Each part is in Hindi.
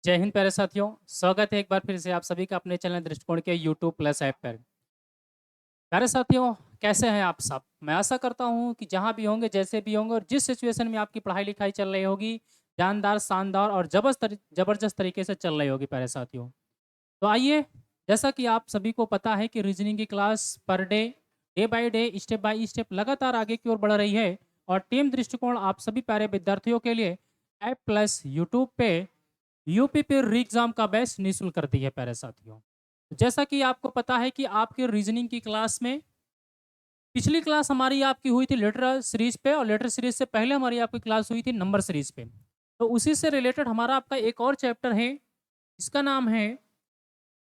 जय हिंद प्यारे साथियों, स्वागत है एक बार फिर से आप सभी का अपने चैनल दृष्टिकोण के यूट्यूब प्लस ऐप पर। प्यारे साथियों, कैसे हैं आप सब? मैं आशा करता हूँ कि जहाँ भी होंगे, जैसे भी होंगे और जिस सिचुएशन में आपकी पढ़ाई-लिखाई चल रही होगी, जानदार, शानदार और ज़बरदस्त तरीके से चल रही होगी प्यारे साथियों। तो आइए, जैसा कि आप सभी को पता है कि रीजनिंग की class per day by day, step by step लगातार आगे की ओर बढ़ रही है और टीम दृष्टिकोण आप सभी प्यारे विद्यार्थियों के लिए ऐप प्लस यूट्यूब पे यूपी पे री एग्जाम का बैच निःशुल्क कर दी है प्यारे साथियों। जैसा कि आपको पता है कि आपके रीजनिंग की क्लास में पिछली क्लास हमारी आपकी हुई थी लेटर सीरीज पे और लेटर सीरीज से पहले हमारी आपकी क्लास हुई थी नंबर सीरीज पे। तो उसी से रिलेटेड हमारा आपका एक और चैप्टर है, इसका नाम है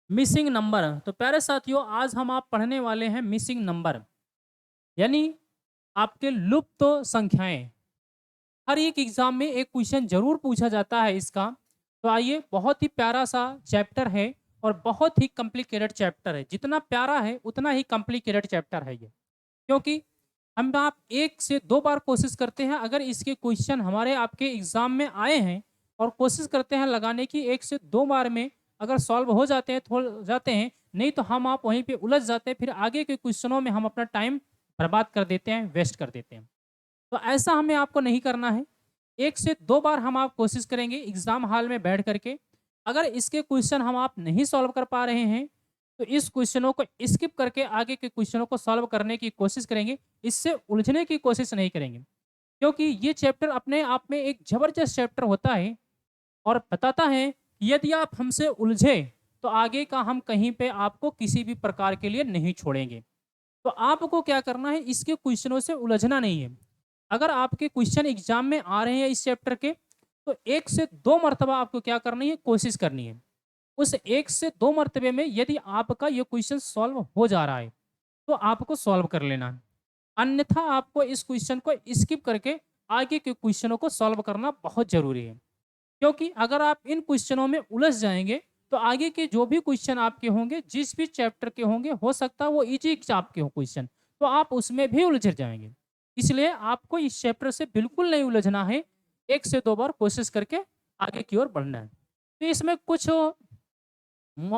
मिसिंग नंबर। तो प्यारे साथियों, आज हम आप पढ़ने वाले हैं मिसिंग नंबर, यानी आपके लुप्त संख्याएं। हर एक एग्जाम में एक क्वेश्चन जरूर पूछा जाता है इसका। तो आइए, बहुत ही प्यारा सा चैप्टर है और बहुत ही कॉम्प्लिकेटेड चैप्टर है। जितना प्यारा है उतना ही कॉम्प्लिकेटेड चैप्टर है ये, क्योंकि हम आप एक से दो बार कोशिश करते हैं, अगर इसके क्वेश्चन हमारे आपके एग्जाम में आए हैं और कोशिश करते हैं लगाने की, एक से दो बार में अगर सॉल्व हो जाते हैं तो हो जाते हैं, नहीं तो हम आप वहीं पे उलझ जाते हैं, फिर आगे के क्वेश्चनों में हम अपना टाइम बर्बाद कर देते हैं, वेस्ट कर देते हैं। तो ऐसा हमें आपको नहीं करना है। एक से दो बार हम आप कोशिश करेंगे एग्जाम हॉल में बैठ करके। अगर इसके क्वेश्चन हम आप नहीं सॉल्व कर पा रहे हैं, तो इस क्वेश्चनों को स्किप करके आगे के क्वेश्चनों को सॉल्व करने की कोशिश करेंगे। इससे उलझने की कोशिश नहीं करेंगे, क्योंकि ये चैप्टर अपने आप में एक जबरदस्त चैप्टर होता है और बताता है कि यदि आप हमसे उलझे तो आगे का हम कहीं पे आपको किसी भी प्रकार के लिए नहीं छोड़ेंगे। तो आपको क्या करना है, इसके क्वेश्चनों से उलझना नहीं है। अगर आपके क्वेश्चन एग्जाम में आ रहे हैं इस चैप्टर के, तो एक से दो मरतबा आपको क्या करनी है, कोशिश करनी है। उस एक से दो मरतबे में यदि आपका ये क्वेश्चन सॉल्व हो जा रहा है, तो आपको सॉल्व कर लेना है। अन्यथा आपको इस क्वेश्चन को स्किप करके आगे के क्वेश्चनों को सॉल्व करना बहुत जरूरी है, क्योंकि अगर आप इन क्वेश्चनों में उलझ जाएंगे तो आगे के जो भी क्वेश्चन आपके होंगे, जिस भी चैप्टर के होंगे, हो सकता है वो इजी आपके हो क्वेश्चन, तो आप उसमें भी उलझ जाएंगे। इसलिए आपको इस चैप्टर से बिल्कुल नहीं उलझना है। एक से दो बार कोशिश करके आगे की ओर बढ़ना है। तो इसमें कुछ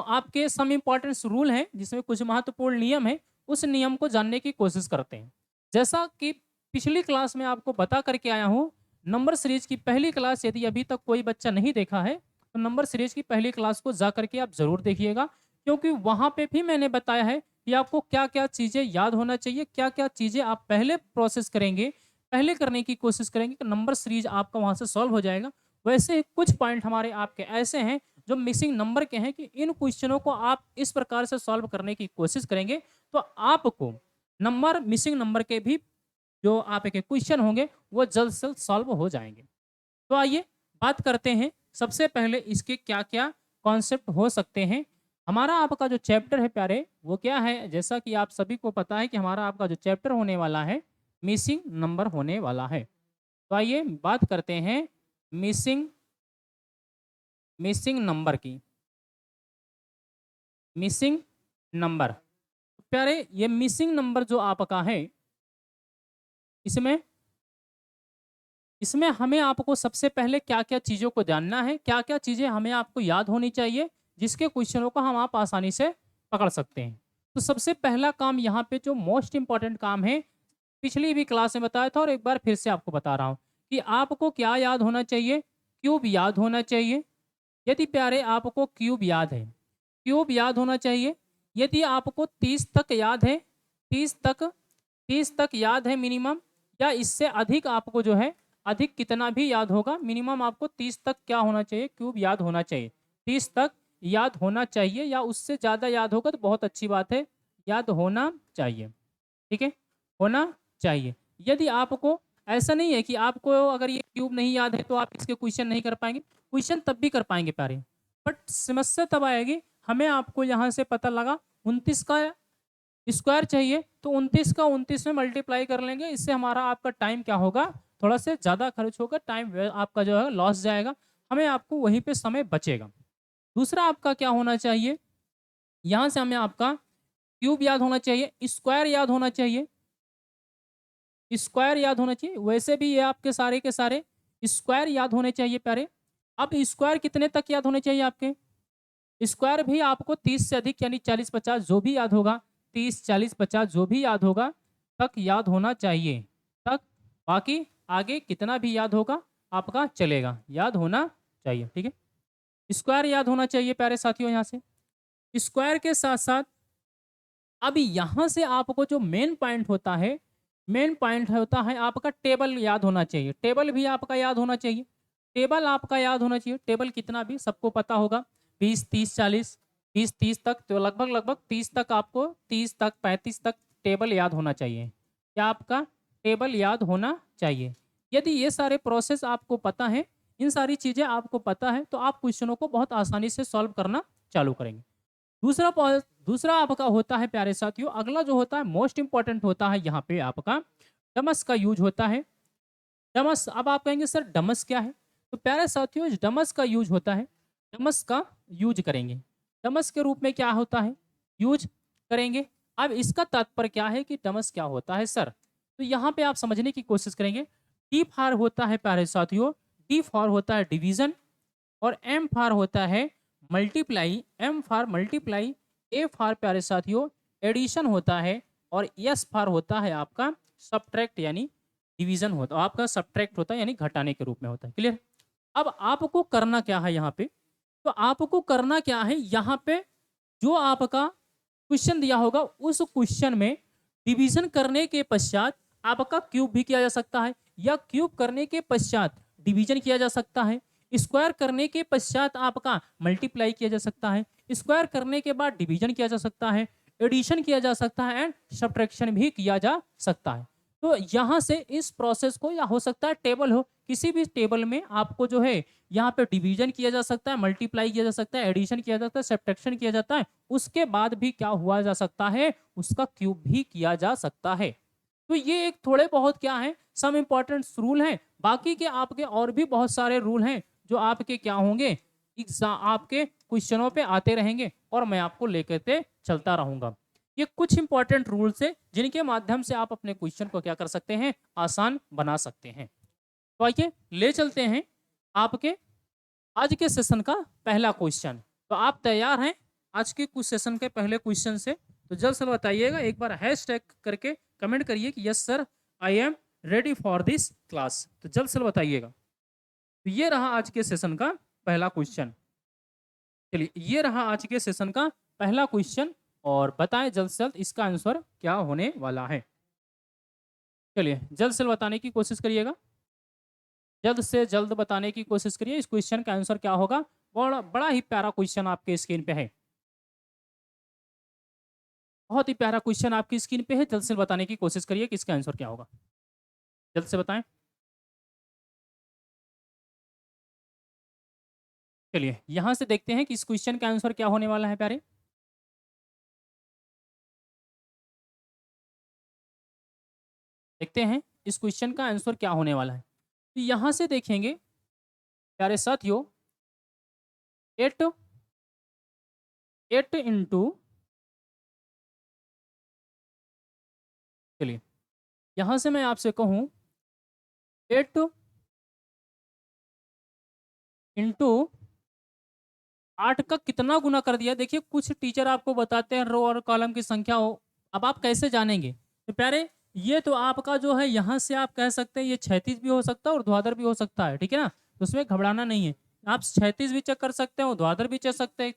आपके सम इम्पोर्टेंट्स रूल हैं, जिसमें कुछ महत्वपूर्ण नियम है। उस नियम को जानने की कोशिश करते हैं। जैसा कि पिछली क्लास में आपको बता करके आया हूँ, नंबर सीरीज की पहली क्लास यदि अभी तक कोई बच्चा नहीं देखा है, तो नंबर सीरीज की पहली क्लास को जा करके आप जरूर देखिएगा, क्योंकि वहां पे भी मैंने बताया है कि आपको क्या क्या चीजें याद होना चाहिए, क्या क्या चीजें आप पहले प्रोसेस करेंगे, पहले करने की कोशिश करेंगे कि नंबर सीरीज आपका वहां से सॉल्व हो जाएगा। वैसे ही कुछ पॉइंट हमारे आपके ऐसे हैं जो मिसिंग नंबर के हैं, कि इन क्वेश्चनों को आप इस प्रकार से सॉल्व करने की कोशिश करेंगे तो आपको नंबर मिसिंग नंबर के भी जो आपके क्वेश्चन होंगे वो जल्द से जल्द सॉल्व हो जाएंगे। तो आइए बात करते हैं, सबसे पहले इसके क्या क्या कॉन्सेप्ट हो सकते हैं। हमारा आपका जो चैप्टर है प्यारे, वो क्या है, जैसा कि आप सभी को पता है कि हमारा आपका जो चैप्टर होने वाला है, मिसिंग नंबर होने वाला है। तो आइए बात करते हैं मिसिंग मिसिंग नंबर की। मिसिंग नंबर, प्यारे ये मिसिंग नंबर जो आपका है, इसमें इसमें हमें आपको सबसे पहले क्या क्या चीज़ों को जानना है, क्या क्या चीज़ें हमें आपको याद होनी चाहिए, जिसके क्वेश्चनों को हम आप आसानी से पकड़ सकते हैं। तो सबसे पहला काम यहाँ पे जो मोस्ट इंपॉर्टेंट काम है, पिछली भी क्लास में बताया था और एक बार फिर से आपको बता रहा हूँ, कि आपको क्या याद होना चाहिए, क्यूब याद होना चाहिए। यदि प्यारे आपको क्यूब याद है, क्यूब याद होना चाहिए। यदि आपको 30 तक याद है, 30 तक 30 तक याद है मिनिमम, या इससे अधिक आपको जो है, अधिक कितना भी याद होगा, मिनिमम आपको 30 तक क्या होना चाहिए, क्यूब याद होना चाहिए। 30 तक याद होना चाहिए, या उससे ज़्यादा याद होगा तो बहुत अच्छी बात है, याद होना चाहिए। ठीक है, होना चाहिए। यदि आपको ऐसा नहीं है कि आपको अगर ये क्यूब नहीं याद है तो आप इसके क्वेश्चन नहीं कर पाएंगे, क्वेश्चन तब भी कर पाएंगे प्यारे, बट समस्या तब आएगी, हमें आपको यहाँ से पता लगा 29 का स्क्वायर चाहिए, तो 29 का 29 में मल्टीप्लाई कर लेंगे, इससे हमारा आपका टाइम क्या होगा, थोड़ा से ज़्यादा खर्च होगा, टाइम आपका जो है लॉस जाएगा, हमें आपको वहीं पे समय बचेगा। दूसरा आपका क्या होना चाहिए, यहाँ से हमें आपका क्यूब याद होना चाहिए, स्क्वायर याद होना चाहिए, स्क्वायर याद होना चाहिए। वैसे भी ये आपके सारे के सारे स्क्वायर याद होने चाहिए प्यारे। अब स्क्वायर कितने तक याद होने चाहिए आपके? स्क्वायर भी आपको 30 से अधिक यानी 40-50 जो भी याद होगा, 30, 40, 50 जो भी याद होगा तक याद होना चाहिए। तक, बाकी आगे कितना भी याद होगा आपका चलेगा, याद होना चाहिए, ठीक है? स्क्वायर याद होना चाहिए प्यारे साथियों यहाँ से। स्क्वायर के साथ-साथ अब यहाँ से आपको जो मेन पॉइंट होता है, मेन पॉइंट होता है आपका टेबल याद होना चाहिए। टेबल भी आपका याद होना चाहिए। टेबल आपका याद होना चाहिए। टेबल कितना भी सबको पता होगा 20, 30, 40, 20, 30 तक तो लगभग 30 तक आपको 30 तक 35 तक टेबल याद होना चाहिए। क्या आपका टेबल याद होना चाहिए। यदि ये सारे प्रोसेस आपको पता है, इन सारी चीज़ें आपको पता है तो आप क्वेश्चनों को बहुत आसानी से सॉल्व करना चालू करेंगे। दूसरा आपका होता है प्यारे साथियों, अगला जो होता है मोस्ट इंपॉर्टेंट होता है यहाँ पे आपका डमस का यूज होता है। डमस, अब आप कहेंगे सर डमस क्या है? तो प्यारे साथियों डमस का यूज होता है, डमस का यूज करेंगे। डमस के रूप में क्या होता है? यूज करेंगे। अब इसका तात्पर्य क्या है कि डमस क्या होता है सर? तो यहाँ पे आप समझने की कोशिश करेंगे। डी फॉर होता है प्यारे साथियों, डी फॉर होता है डिवीजन, और एम फॉर होता है multiply, M for multiply, A for प्यारे साथियों एडिशन होता है, और एस फॉर होता है आपका सब्ट्रैक्ट यानी डिवीजन होता है, आपका सब्ट्रैक्ट होता है यानी घटाने के रूप में होता है। क्लियर? अब आपको करना क्या है यहाँ पे? तो आपको करना क्या है यहाँ पे, जो आपका क्वेश्चन दिया होगा उस क्वेश्चन में डिवीजन करने के पश्चात आपका क्यूब भी किया जा सकता है, या क्यूब करने के पश्चात डिवीजन किया जा सकता है, स्क्वायर करने के पश्चात आपका मल्टीप्लाई किया जा सकता है, स्क्वायर करने के बाद डिवीजन किया जा सकता है, एडिशन किया जा सकता है, एंड सब्ट्रैक्शन भी किया जा सकता है। तो यहाँ से इस प्रोसेस को, या हो सकता है टेबल हो, किसी भी टेबल में आपको जो है यहाँ पे डिवीजन किया जा सकता है, मल्टीप्लाई किया जा सकता है, एडिशन किया जा सकता है, सब्ट्रैक्शन किया जाता है, उसके बाद भी क्या हुआ जा सकता है, उसका क्यूब भी किया जा सकता है। तो ये एक थोड़े बहुत क्या है, सम इंपॉर्टेंट रूल हैं। बाकी के आपके और भी बहुत सारे रूल हैं जो आपके क्या होंगे, एग्जाम आपके क्वेश्चनों पे आते रहेंगे और मैं आपको लेकर के चलता रहूंगा। ये कुछ इंपॉर्टेंट रूल्स है जिनके माध्यम से आप अपने क्वेश्चन को क्या कर सकते हैं, आसान बना सकते हैं। तो आइए ले चलते हैं आपके आज के सेशन का पहला क्वेश्चन। तो आप तैयार हैं आज के कुछ सेशन के पहले क्वेश्चन से? तो जल्द से बताइएगा, एक बार हैशटैग करके कमेंट करिए कि yes sir I am ready for this class. तो जल्द से बताइएगा। तो ये रहा आज के सेशन का पहला क्वेश्चन। चलिए ये रहा आज के सेशन का पहला क्वेश्चन, और बताएं जल्द से जल्द इसका आंसर क्या होने वाला है। चलिए जल्द से बताने की कोशिश करिएगा, जल्द से जल्द बताने की कोशिश करिए इस क्वेश्चन का आंसर क्या होगा। बड़ा बड़ा ही प्यारा क्वेश्चन आपके स्क्रीन पे है, बहुत ही प्यारा क्वेश्चन आपकी स्क्रीन पे है। जल्द से बताने की कोशिश करिए कि इसका आंसर क्या होगा, जल्द से बताएं। चलिए यहाँ से देखते हैं कि इस क्वेश्चन का आंसर क्या होने वाला है प्यारे। देखते हैं इस क्वेश्चन का आंसर क्या होने वाला है। तो यहाँ से देखेंगे प्यारे साथियों, 8 8 इंटू, चलिए यहाँ से मैं आपसे कहूँ 8 इंटू 8 का कितना गुना कर दिया। देखिए कुछ टीचर आपको बताते हैं रो और कॉलम की संख्या हो, अब आप कैसे जानेंगे? तो प्यारे ये तो आपका जो है यहाँ से आप कह सकते हैं ये 36 भी हो सकता है, ऊर्ध्वाधर भी हो सकता है, ठीक है ना? तो उसमें घबराना नहीं है। आप 36 भी चेक कर सकते हैं, ऊर्ध्वाधर भी चेक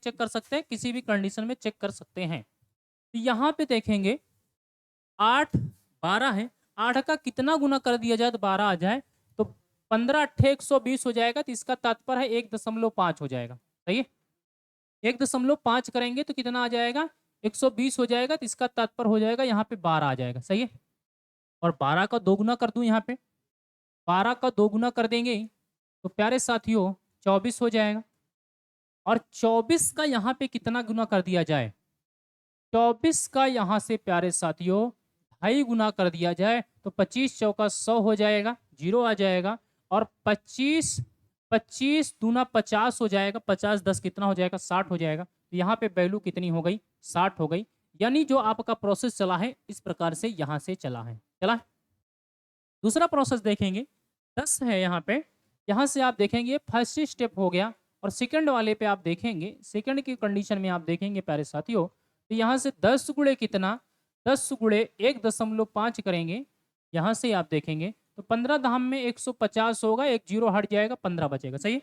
कर सकते हैं, किसी भी कंडीशन में चेक कर सकते हैं। तो यहाँ पे देखेंगे 8 12 है, 8 का कितना गुना कर दिया जाए तो 12 आ जाए, तो 15 अट्ठे 120 हो जाएगा। तो इसका तात्पर्य है 1.5 हो जाएगा। सही है, 1.5 करेंगे तो कितना आ जाएगा, 120 हो जाएगा। तो इसका तात्पर्य हो जाएगा यहाँ पे 12 आ जाएगा। सही है, और 12 का 2 गुना कर दूं, यहाँ पे 12 का 2 गुना कर देंगे तो प्यारे साथियों 24 हो जाएगा। और 24 का यहाँ पे कितना गुना कर दिया जाए, 24 का यहाँ से प्यारे साथियों 2.5 गुना कर दिया जाए तो 25 चौका 100 हो जाएगा, 0 आ जाएगा। और 25 25 दूना 50 हो जाएगा, 50 10 कितना हो जाएगा, 60 हो जाएगा। तो यहाँ पे वैल्यू कितनी हो गई, 60 हो गई। यानी जो आपका प्रोसेस चला है इस प्रकार से यहाँ से चला है, चला है। दूसरा प्रोसेस देखेंगे 10 है यहाँ पे, यहाँ से आप देखेंगे फर्स्ट स्टेप हो गया और सेकंड वाले पे आप देखेंगे, सेकंड की कंडीशन में आप देखेंगे प्यारे साथियों, तो यहाँ से 10 गुणे कितना, 10 गुणे 1.5 करेंगे, यहाँ से आप देखेंगे तो 15 धाम में 150 होगा, एक जीरो हट जाएगा, 15 बचेगा, सही है।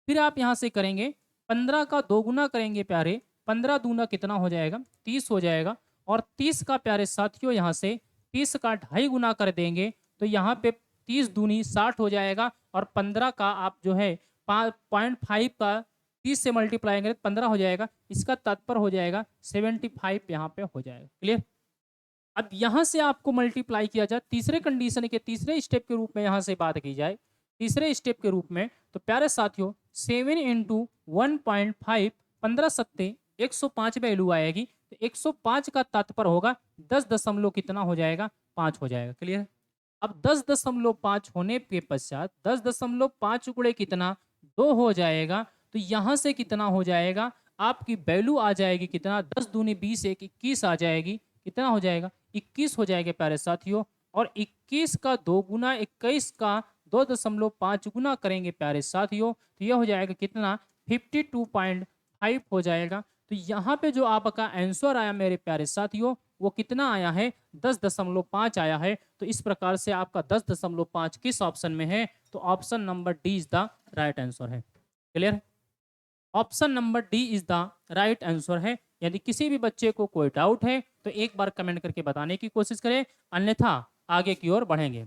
फिर आप यहाँ से करेंगे 15 का 2 गुना करेंगे प्यारे, 15 दूना कितना हो जाएगा, 30 हो जाएगा। और 30 का प्यारे साथियों यहाँ से 30 का 2.5 गुना कर देंगे तो यहाँ पे 30 दूनी 60 हो जाएगा। और 15 का आप जो है 0.5 का 30 से मल्टीप्लाई करें 15 हो जाएगा, इसका तात्पर्य हो जाएगा 75 यहाँ पे हो जाएगा। क्लियर। अब यहाँ से आपको मल्टीप्लाई किया जाए तीसरे कंडीशन के तीसरे स्टेप के रूप में, यहाँ से बात की जाए तीसरे स्टेप के रूप में, तो प्यारे साथियों 7 इंटू 1.5, 15 सत्ते 105 वैल्यू आएगी। तो 105 का तात्पर्य होगा 10 दशमलव कितना हो जाएगा, 5 हो जाएगा। क्लियर। अब 10.5 होने के पश्चात 10.5 गुणे कितना, 2 हो जाएगा। तो यहाँ से कितना हो जाएगा, आपकी वैल्यू आ जाएगी कितना, 10 दूनी 20, 21 आ जाएगी। कितना हो जाएगा, 21 हो जाएगा प्यारे साथियों। और 21 का 2 गुना 21 का 2.5 गुना करेंगे प्यारे साथियों, तो यह हो जाएगा कितना, 52.5 हो जाएगा। तो यहाँ पे जो आपका आंसर आया मेरे प्यारे साथियों वो कितना आया है, 10.5 आया है। तो इस प्रकार से आपका 10.5 किस ऑप्शन में है, तो option number D is the right answer है। Clear. Option number D is the right answer है। यदि किसी भी बच्चे को कोई डाउट है तो एक बार कमेंट करके बताने की कोशिश करें, अन्यथा आगे की ओर बढ़ेंगे।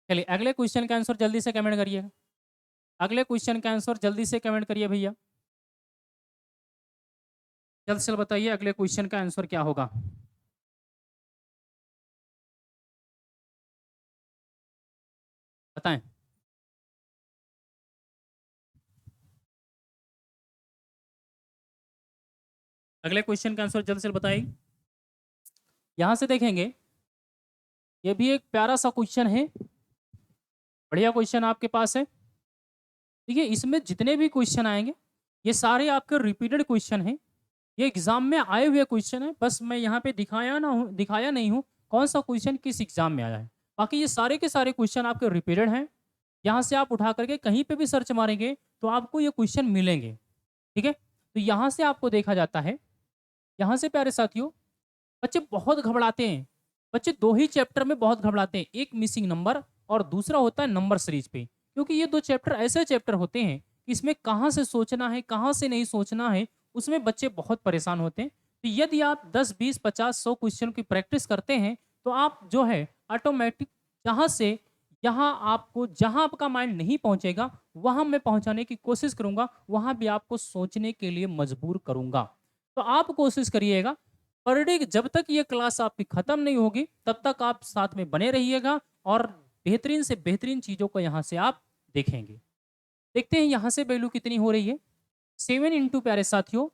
चलिए अगले क्वेश्चन का आंसर जल्दी से कमेंट करिएगा। अगले क्वेश्चन का आंसर जल्दी से कमेंट करिए भैया, जल्द से बताइए अगले क्वेश्चन का आंसर क्या होगा। बताएं। अगले क्वेश्चन का आंसर जल्द से बताइए। यहां से देखेंगे ये भी एक प्यारा सा क्वेश्चन है, बढ़िया क्वेश्चन आपके पास है। देखिए इसमें जितने भी क्वेश्चन आएंगे ये सारे आपके रिपीटेड क्वेश्चन हैं, ये एग्जाम में आए हुए क्वेश्चन है। बस मैं यहाँ पे दिखाया नहीं हूँ कौन सा क्वेश्चन किस एग्जाम में आया है। बाकी ये सारे के सारे क्वेश्चन आपके रिपीटेड हैं। यहाँ से आप उठा करके कहीं पे भी सर्च मारेंगे तो आपको ये क्वेश्चन मिलेंगे। ठीक है। तो यहाँ से आपको देखा जाता है, यहाँ से प्यारे साथियों बच्चे बहुत घबराते हैं। बच्चे दो ही चैप्टर में बहुत घबराते हैं, एक मिसिंग नंबर और दूसरा होता है नंबर सीरीज पे। क्योंकि ये दो चैप्टर ऐसे चैप्टर होते हैं कि इसमें कहाँ से सोचना है कहाँ से नहीं सोचना है, उसमें बच्चे बहुत परेशान होते हैं। तो यदि आप 10 20 50 100 क्वेश्चन की प्रैक्टिस करते हैं तो आप जो है ऑटोमेटिक जहाँ से यहाँ आपको जहाँ आपका माइंड नहीं पहुँचेगा वहाँ मैं पहुँचाने की कोशिश करूँगा, वहाँ भी आपको सोचने के लिए मजबूर करूँगा। तो आप कोशिश करिएगा पर डे जब तक ये क्लास आपकी खत्म नहीं होगी तब तक आप साथ में बने रहिएगा और बेहतरीन से बेहतरीन चीजों को यहाँ से आप देखेंगे। देखते हैं यहाँ से वैल्यू कितनी हो रही है। 7 इंटू प्यारे साथियों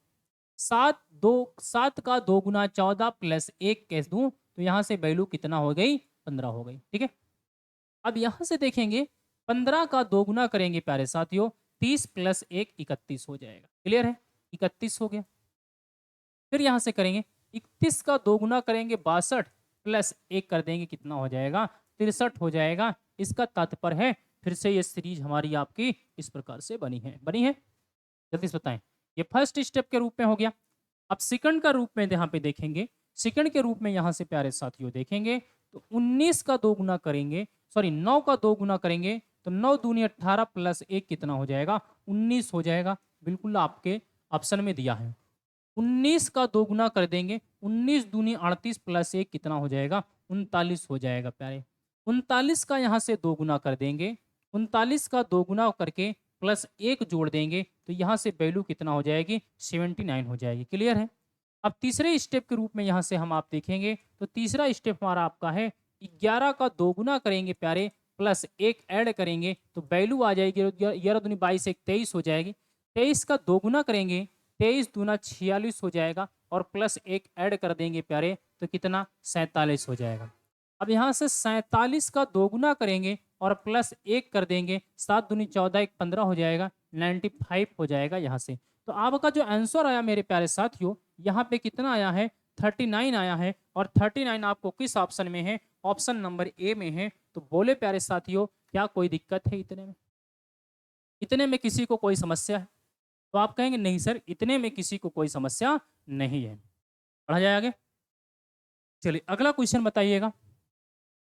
7 का 2 गुना 14 प्लस 1 कैसे दूं तो यहाँ से वैल्यू कितना हो गई, 15 हो गई। ठीक है। अब यहाँ से देखेंगे 15 का 2 गुना करेंगे प्यारे साथियों 30 प्लस 1 31 हो जाएगा। क्लियर है, 31 हो गया। फिर यहाँ से करेंगे 31 का 2 गुना करेंगे 62 प्लस 1 कर देंगे कितना हो जाएगा, 63 हो जाएगा। इसका तात्पर्य है फिर से ये सीरीज हमारी आपकी इस प्रकार से बनी है। जल्दी से बताएं। ये फर्स्ट स्टेप के रूप में हो गया। अब सेकंड का रूप में यहाँ पे देखेंगे, सेकंड के रूप में यहाँ से प्यारे साथियों देखेंगे तो 19 का 2 गुना करेंगे, सॉरी 9 का 2 गुना करेंगे तो 9 दूनी 18 प्लस 1 कितना हो जाएगा, 19 हो जाएगा। बिल्कुल आपके ऑप्शन में दिया है। 19 का 2 गुना कर देंगे, 19 दूनी 38 प्लस 1 कितना हो जाएगा, 39 हो जाएगा प्यारे। 39 का यहाँ से 2 गुना कर देंगे, 39 का 2 गुना करके प्लस 1 जोड़ देंगे तो यहाँ से वैल्यू कितना हो जाएगी, 79 हो जाएगी। क्लियर है। अब तीसरे स्टेप के रूप में यहाँ से हम आप देखेंगे तो तीसरा स्टेप हमारा आपका है 11 का 2 गुना करेंगे प्यारे प्लस 1 ऐड करेंगे तो वैल्यू आ जाएगी 11 दूनी 22 1 23 हो जाएगी। 23 का 2 गुना करेंगे 23 दूना 46 हो जाएगा और प्लस 1 ऐड कर देंगे प्यारे तो कितना, 47 हो जाएगा। अब यहाँ से 47 का 2 गुना करेंगे और प्लस 1 कर देंगे, 7 दूनी 14 1 15 हो जाएगा, 95 हो जाएगा यहाँ से। तो आपका जो आंसर आया मेरे प्यारे साथियों यहाँ पे कितना आया है, 39 आया है और 39 आपको किस ऑप्शन में है? ऑप्शन नंबर ए में है। तो बोले प्यारे साथियों, क्या कोई दिक्कत है इतने में? इतने में किसी को कोई समस्या है? तो आप कहेंगे नहीं सर, इतने में किसी को कोई समस्या नहीं है। पढ़ा जाए आगे? चलिए अगला क्वेश्चन बताइएगा।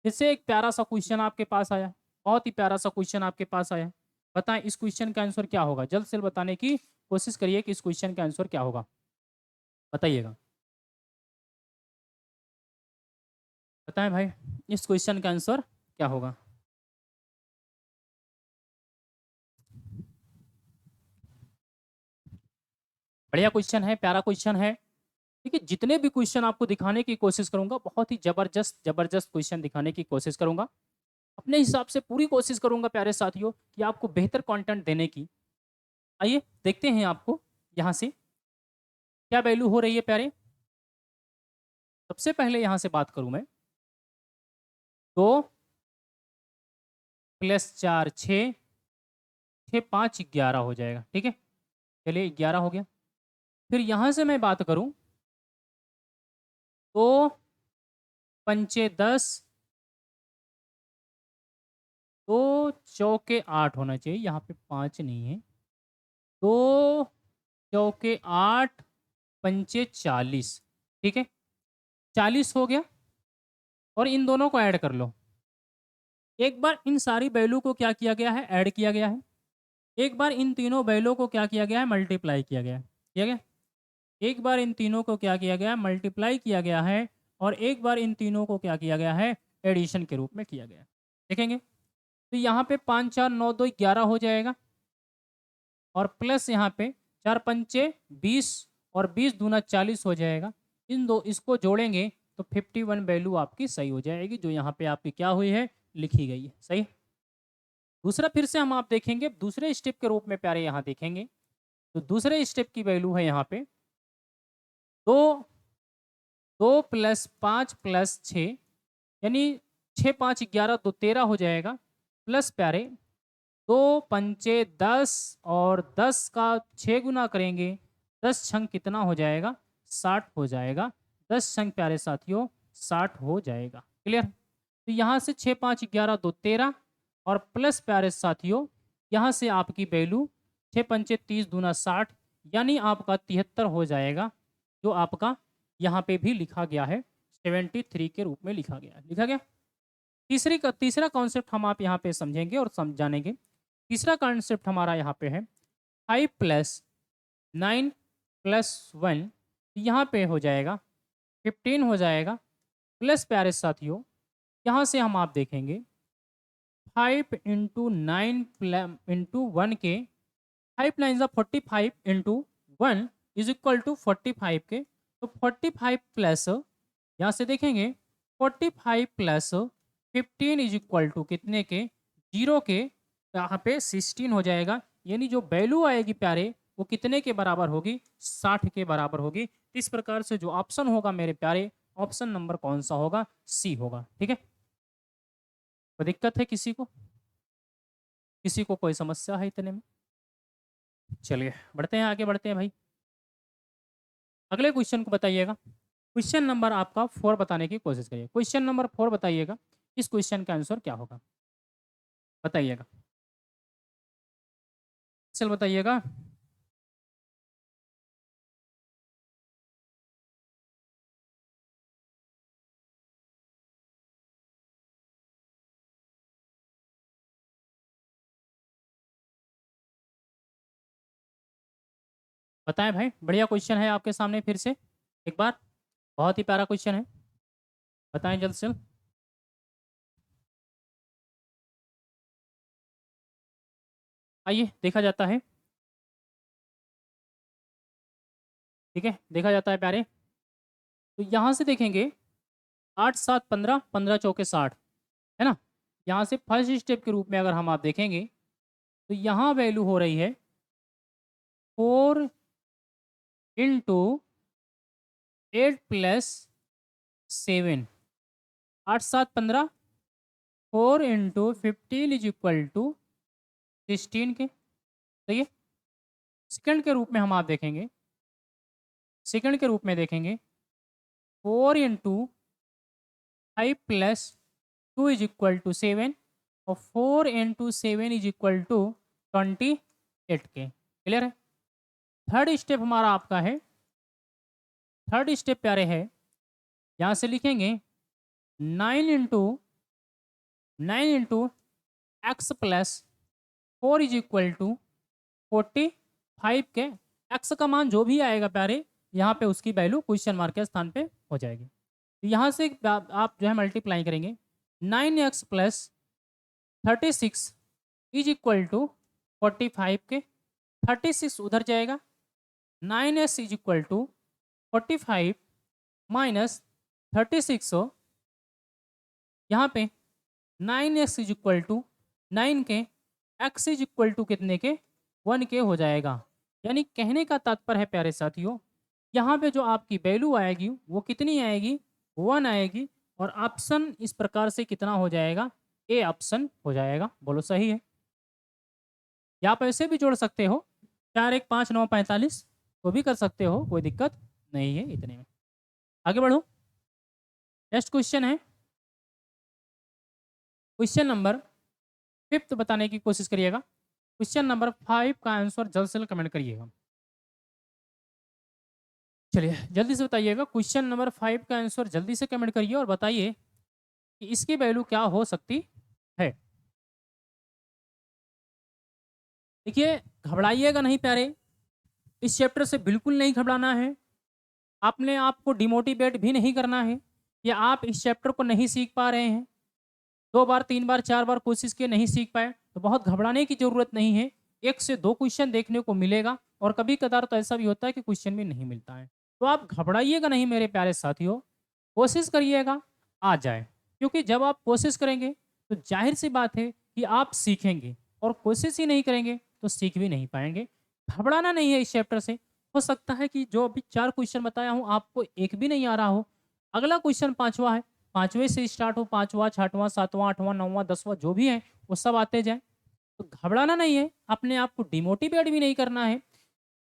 इससे एक प्यारा सा क्वेश्चन आपके पास आया, बहुत ही प्यारा सा क्वेश्चन आपके पास आया। बताएं इस क्वेश्चन का आंसर क्या होगा? जल्द से जल्द बताने की कोशिश करिए कि इस क्वेश्चन का आंसर क्या होगा, बताइएगा। बताएं भाई, इस क्वेश्चन का आंसर क्या होगा? बढ़िया क्वेश्चन है, प्यारा क्वेश्चन है। देखिए जितने भी क्वेश्चन आपको दिखाने की कोशिश करूंगा, बहुत ही जबरदस्त जबरदस्त क्वेश्चन दिखाने की कोशिश करूंगा। अपने हिसाब से पूरी कोशिश करूंगा प्यारे साथियों कि आपको बेहतर कंटेंट देने की। आइए देखते हैं आपको यहाँ से क्या वैल्यू हो रही है प्यारे। सबसे पहले यहाँ से बात करूं मैं तो +4 6, 6 5 11 हो जाएगा। ठीक है, चलिए 11 हो गया। फिर यहाँ से मैं बात करूं तो पंचे 10, तो चौके 8 होना चाहिए, यहाँ पे 5 नहीं है। तो चौके 8, पंचे 40। ठीक है, 40 हो गया। और इन दोनों को ऐड कर लो। एक बार इन सारी वैल्यू को क्या किया गया है? ऐड किया गया है। एक बार इन तीनों वैल्यू को क्या किया गया है? मल्टीप्लाई किया गया है। किया गया? एक बार इन तीनों को क्या किया गया है? मल्टीप्लाई किया गया है। और एक बार इन तीनों को क्या किया गया है? एडिशन के रूप में किया गया है। देखेंगे तो यहाँ पे 5 4 9 2 11 हो जाएगा। और प्लस यहाँ पे 4 पंचे 20 और 20 दूना 40 हो जाएगा। इन दो इसको जोड़ेंगे तो 51 वैल्यू आपकी सही हो जाएगी, जो यहाँ पे आपकी क्या हुई है? लिखी गई है। सही। दूसरा फिर से हम आप देखेंगे दूसरे स्टेप के रूप में प्यारे, यहाँ देखेंगे तो दूसरे स्टेप की वैल्यू है यहाँ पे 2, 2 + 5 + 6, यानी 6 5 11 तो 13 हो जाएगा। प्लस प्यारे 2 पंचे 10 और 10 का 6 गुना करेंगे, 10 छंग कितना हो जाएगा? 60 हो जाएगा। 10 छंग प्यारे साथियों 60 हो जाएगा। क्लियर? तो यहाँ से 6 5 11 2 13 और प्लस प्यारे साथियों यहाँ से आपकी वैल्यू 6 पंचे 30 दूना 60, यानी आपका 73 हो जाएगा, जो आपका यहाँ पे भी लिखा गया है 73 के रूप में लिखा गया है। लिखा गया। तीसरा कॉन्सेप्ट हम आप यहाँ पे समझेंगे और जानेंगे। तीसरा कॉन्सेप्ट हमारा यहाँ पे है 5 + 9 + 1, यहाँ पे हो जाएगा 15 हो जाएगा। प्लस प्यारे साथियों यहाँ से हम आप देखेंगे 5 × 9 × 1 के 5 9 ज़ा 45 × 1 = 45 के। तो 45 प्लस यहाँ से देखेंगे 45 प्लस 15 कितने के? 0 के। यहाँ पे 16 हो जाएगा, यानी जो वैल्यू आएगी प्यारे वो कितने के बराबर होगी? 60 के बराबर होगी। इस प्रकार से जो ऑप्शन होगा मेरे प्यारे, ऑप्शन नंबर कौन सा होगा? सी होगा। ठीक है, कोई दिक्कत है किसी को? किसी को कोई समस्या है इतने में? चलिए बढ़ते हैं, आगे बढ़ते हैं भाई। अगले क्वेश्चन को बताइएगा। क्वेश्चन नंबर आपका 4 बताने की कोशिश करिए। क्वेश्चन नंबर 4 बताइएगा, इस क्वेश्चन का आंसर क्या होगा? बताइएगा, चल बताइएगा। बताएं भाई, बढ़िया क्वेश्चन है आपके सामने फिर से एक बार, बहुत ही प्यारा क्वेश्चन है। बताएं जल्द से जल्द। आइए देखा जाता है। ठीक है, देखा जाता है प्यारे। तो यहाँ से देखेंगे 8 7 15, 15 चौके 60, है ना। यहाँ से फर्स्ट स्टेप के रूप में अगर हम आप देखेंगे तो यहाँ वैल्यू हो रही है 4 × 8 + 7, 8 7 15, 4 × 15 = 16 के। सही है। सेकंड के रूप में हम आप देखेंगे, सेकंड के रूप में देखेंगे 4 into 5 plus 2 is equal to 7 और 4 इंटू 7 इज इक्वल टू 28 के। क्लियर है? थर्ड स्टेप हमारा आपका है, थर्ड स्टेप प्यारे है, यहाँ से लिखेंगे 9 into X plus 4 is equal to 45 के। एक्स का मान जो भी आएगा प्यारे, यहाँ पे उसकी वैल्यू क्वेश्चन मार्क के स्थान पे हो जाएगी। तो यहाँ से आप जो है मल्टीप्लाई करेंगे 9x plus 36 is equal to 45 के। 36 उधर जाएगा, 9s is equal to 45 minus 36 हो, यहाँ पे 9x इज इक्वल टू 9 के, x इज इक्वल टू कितने के, 1 के हो जाएगा। यानी कहने का तात्पर्य है प्यारे साथियों, यहाँ पे जो आपकी वैल्यू आएगी वो कितनी आएगी, 1 आएगी। और ऑप्शन इस प्रकार से कितना हो जाएगा, ए ऑप्शन हो जाएगा। बोलो सही है? या आप ऐसे भी जोड़ सकते हो, 4 1 5 9 45, वो भी कर सकते हो, कोई दिक्कत नहीं है इतने में। आगे बढ़ो, नेक्स्ट क्वेश्चन है, क्वेश्चन नंबर 5th बताने की कोशिश करिएगा। क्वेश्चन नंबर 5 का आंसर जल्द से जल्द कमेंट करिएगा। चलिए जल्दी से बताइएगा, क्वेश्चन नंबर 5 का आंसर जल्दी से कमेंट करिए और बताइए कि इसकी वैल्यू क्या हो सकती है। देखिए घबराइएगा नहीं प्यारे, इस चैप्टर से बिल्कुल नहीं घबराना है। आपने आपको डिमोटिवेट भी नहीं करना है कि आप इस चैप्टर को नहीं सीख पा रहे हैं, 2 बार 3 बार 4 बार कोशिश किए नहीं सीख पाए, तो बहुत घबराने की ज़रूरत नहीं है। 1 से 2 क्वेश्चन देखने को मिलेगा और कभी कदार तो ऐसा भी होता है कि क्वेश्चन भी नहीं मिलता है। तो आप घबराइएगा नहीं मेरे प्यारे साथियों, कोशिश करिएगा आ जाए, क्योंकि जब आप कोशिश करेंगे तो जाहिर सी बात है कि आप सीखेंगे, और कोशिश ही नहीं करेंगे तो सीख भी नहीं पाएंगे। घबराना नहीं है इस चैप्टर से। हो सकता है कि जो अभी 4 क्वेश्चन बताया हूँ आपको एक भी नहीं आ रहा हो, अगला क्वेश्चन 5वां है, 5वें से स्टार्ट हो, 5वां 6वां 7वां 8वां 9वां 10वां जो भी है वो सब आते जाए। तो घबराना नहीं है, अपने आप को डिमोटिवेट भी नहीं करना है।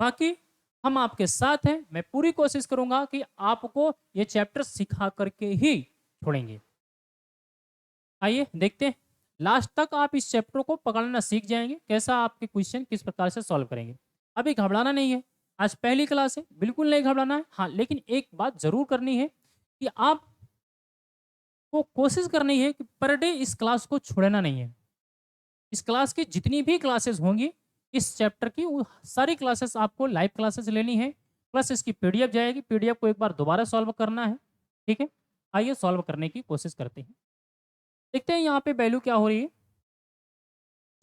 बाकी हम आपके साथ हैं, मैं पूरी कोशिश करूंगा कि आपको ये चैप्टर सिखा करके ही छोड़ेंगे। आइए देखते हैं, लास्ट तक आप इस चैप्टर को पकड़ना सीख जाएंगे, कैसा आपके क्वेश्चन किस प्रकार से सॉल्व करेंगे। अभी घबराना नहीं है, आज पहली क्लास है, बिल्कुल नहीं घबराना है। हाँ लेकिन एक बात जरूर करनी है कि आपको कोशिश करनी है कि पर डे इस क्लास को छोड़ना नहीं है। इस क्लास की जितनी भी क्लासेस होंगी इस चैप्टर की, वो सारी क्लासेस आपको लाइव क्लासेस लेनी है, प्लस इसकी पीडीएफ जाएगी, पीडीएफ को एक बार दोबारा सॉल्व करना है। ठीक है, आइए सॉल्व करने की कोशिश करते हैं। देखते हैं यहाँ पे वैल्यू क्या हो रही है,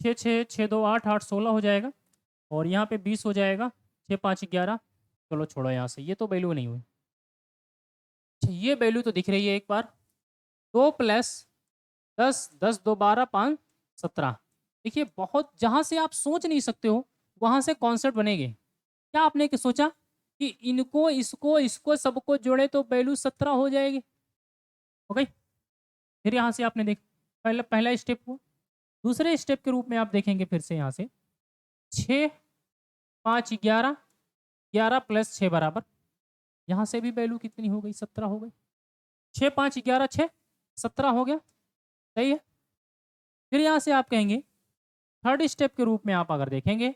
6 6 6 2 8 8 16 हो जाएगा, और यहाँ पे 20 हो जाएगा, 6 5 11। चलो छोड़ो यहाँ से, ये तो वैल्यू नहीं हुई। अच्छा, ये वैल्यू तो दिख रही है, एक बार 2 प्लस 10 10 2 12 5 17। देखिए बहुत, जहाँ से आप सोच नहीं सकते हो वहाँ से कॉन्सेप्ट बनेंगे। क्या आपने सोचा कि इनको इसको इसको सबको जोड़े तो वैल्यू 17 हो जाएगी, हो गई। फिर यहाँ से आपने देख, पहला पहला स्टेप हुआ। दूसरे स्टेप के रूप में आप देखेंगे फिर से यहाँ से 6 5 11, 11 प्लस 6 बराबर, यहाँ से भी वैल्यू कितनी हो गई, 17 हो गई। 6 5 11 6 17 हो गया, सही है। फिर यहाँ से आप कहेंगे थर्ड स्टेप के रूप में आप अगर देखेंगे,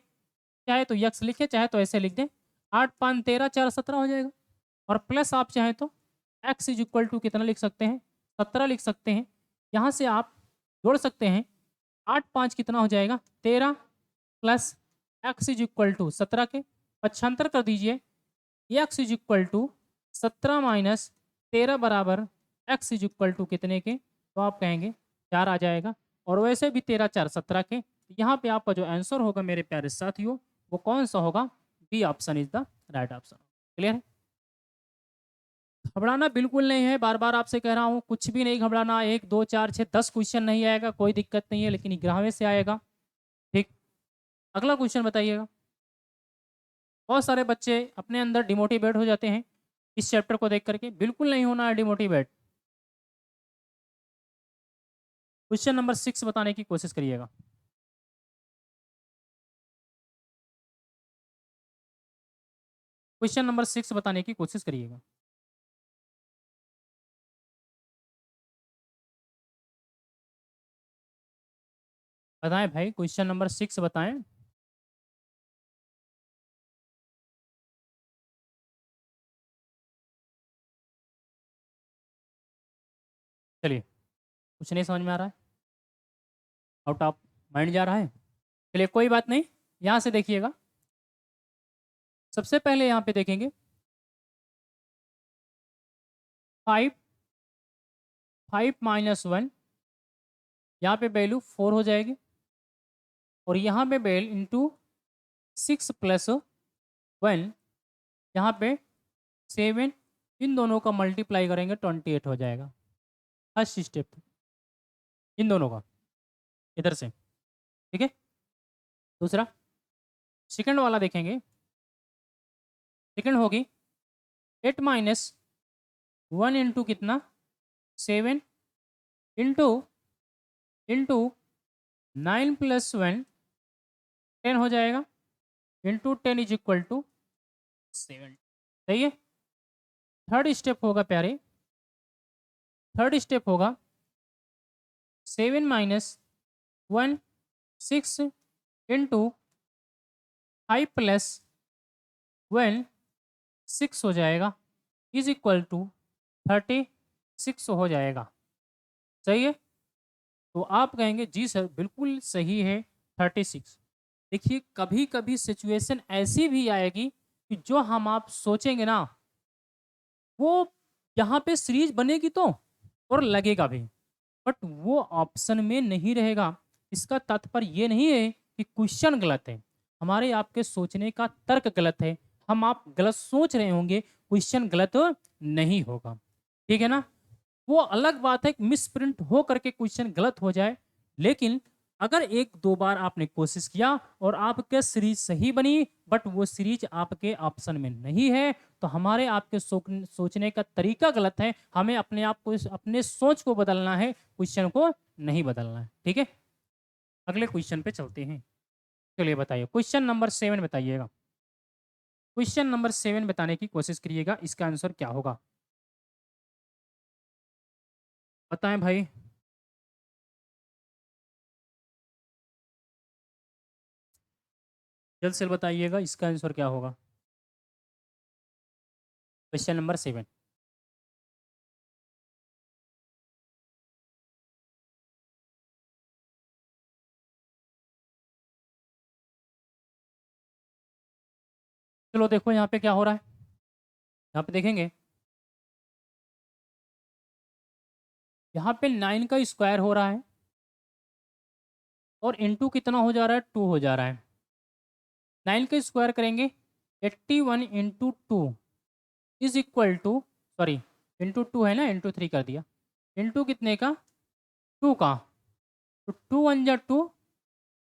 चाहे तो यक्स लिखे चाहे तो ऐसे लिख दें, 8 5 13 4 17 हो जाएगा। और प्लस आप चाहें तो एक्स इज इक्वल टू कितना लिख सकते हैं, 17 लिख सकते हैं। यहाँ से आप जोड़ सकते हैं, 8 5 कितना हो जाएगा 13, plus X is equal to 17 के पक्षांतर कर दीजिए, X is equal to 17 minus 13 बराबर एक्स इज इक्वल टू कितने के, तो आप कहेंगे 4 आ जाएगा। और वैसे भी 13 4 17 के, यहाँ पे आपका जो आंसर होगा मेरे प्यारे साथियों वो कौन सा होगा, B option is the right option. Clear है? घबराना बिल्कुल नहीं है, बार बार आपसे कह रहा हूँ, कुछ भी नहीं घबराना। 1 2 4 6 10 क्वेश्चन नहीं आएगा, कोई दिक्कत नहीं है, लेकिन 11वें से आएगा। ठीक, अगला क्वेश्चन बताइएगा। बहुत सारे बच्चे अपने अंदर डिमोटिवेट हो जाते हैं इस चैप्टर को देख करके, बिल्कुल नहीं होना है डिमोटिवेट। क्वेश्चन नंबर 6 बताने की कोशिश करिएगा। क्वेश्चन नंबर 6 बताने की कोशिश करिएगा। बताएं भाई, क्वेश्चन नंबर 6 बताएं। चलिए, कुछ नहीं समझ में आ रहा है, आउट ऑफ माइंड जा रहा है। चलिए कोई बात नहीं, यहाँ से देखिएगा। सबसे पहले यहाँ पे देखेंगे 5, 5 माइनस 1, यहाँ पे वैल्यू 4 हो जाएगी। और यहाँ पे वैल्यू इंटू 6 प्लस 1, यहाँ पे 7, इन दोनों का मल्टीप्लाई करेंगे 28 हो जाएगा। फर्स्ट स्टेप इन दोनों का इधर से, ठीक है। दूसरा सेकंड वाला देखेंगे। सेकंड होगी 8 माइनस 1 इंटू कितना 7 इंटू इंटू 9 प्लस 1 10 हो जाएगा, इंटू 10 इज इक्वल टू 7। सही है। थर्ड स्टेप होगा प्यारे, थर्ड स्टेप होगा 7 माइनस 1 6 इंटू 5 प्लस 1 6 हो जाएगा, इज इक्वल टू 36 हो जाएगा। सही है। तो आप कहेंगे जी सर बिल्कुल सही है 36। देखिए कभी कभी सिचुएशन ऐसी भी आएगी कि जो हम आप सोचेंगे ना वो यहाँ पे सीरीज बनेगी तो और लगेगा भी, बट वो ऑप्शन में नहीं रहेगा। इसका तात्पर्य ये नहीं है कि क्वेश्चन गलत है, हमारे आपके सोचने का तर्क गलत है। हम आप गलत सोच रहे होंगे, क्वेश्चन गलत नहीं होगा। ठीक है ना। वो अलग बात है मिस प्रिंट हो करके क्वेश्चन गलत हो जाए, लेकिन अगर एक दो बार आपने कोशिश किया और आपके सीरीज सही बनी बट वो सीरीज आपके ऑप्शन में नहीं है, तो हमारे आपके सोचने का तरीका गलत है। हमें अपने आप को अपने सोच को बदलना है, क्वेश्चन को नहीं बदलना है। ठीक है, अगले क्वेश्चन पे चलते हैं। चलिए बताइए क्वेश्चन नंबर 7 बताइएगा। क्वेश्चन नंबर 7 बताने की कोशिश करिएगा, इसका आंसर क्या होगा बताएं भाई। जल्द से बताइएगा इसका आंसर क्या होगा। Question number 7। चलो देखो यहाँ पे क्या हो रहा है। यहाँ पे देखेंगे, यहाँ पे 9 का स्क्वायर हो रहा है और इंटू कितना हो जा रहा है 2 हो जा रहा है। 9 का स्क्वायर करेंगे 81 into 2 is equal to, sorry into 2 है ना, इंटू 3 कर दिया, इंटू कितने का 2 का, तो 2 1 जा 2,